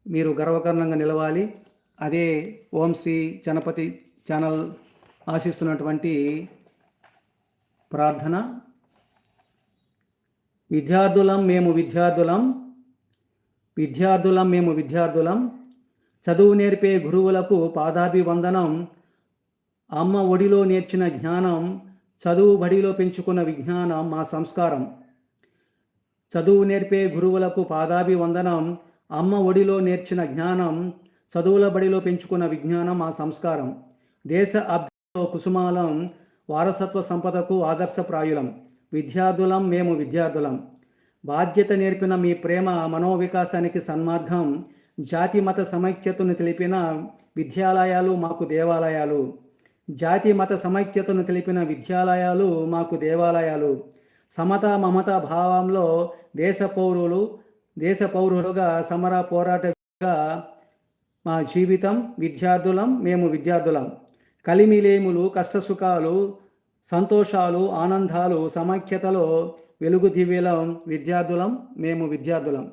మీరు గర్వకారణంగా నిలవాలి. అదే ఓం శ్రీ జనపతి ఛానల్ ఆశిస్తున్నటువంటి ప్రార్థన. విద్యార్థులం మేము విద్యార్థులం, చదువు నేర్పే గురువులకు పాదాభివందనం. అమ్మ ఒడిలో నేర్చిన జ్ఞానం, చదువు బడిలో పెంచుకున్న విజ్ఞానం మా సంస్కారం. చదువు నేర్పే గురువులకు పాదాభివందనం. అమ్మ ఒడిలో నేర్చిన జ్ఞానం, చదువుల బడిలో పెంచుకున్న విజ్ఞానం మా సంస్కారం. దేశ అభ్యున్నతిలో కుసుమాలం, వారసత్వ సంపదకు ఆదర్శప్రాయులం. విద్యార్థులం మేము విద్యార్థులం. బాధ్యత నేర్పిన మీ ప్రేమ మనోవికాసానికి సన్మార్గం. జాతి మత సమైక్యతను తెలిపిన విద్యాలయాలు మాకు దేవాలయాలు. జాతి మత సమైక్యతను తెలిపిన విద్యాలయాలు మాకు దేవాలయాలు. సమత మమత భావంలో దేశ పౌరులుగా సమర పోరాటగా మా జీవితం. విద్యార్థులం మేము విద్యార్థులం. కలిమిలేములు, కష్టసుఖాలు, సంతోషాలు, ఆనందాలు, సమైక్యతలో వెలుగు దివ్యలం. విద్యార్థులం మేము విద్యార్థులం.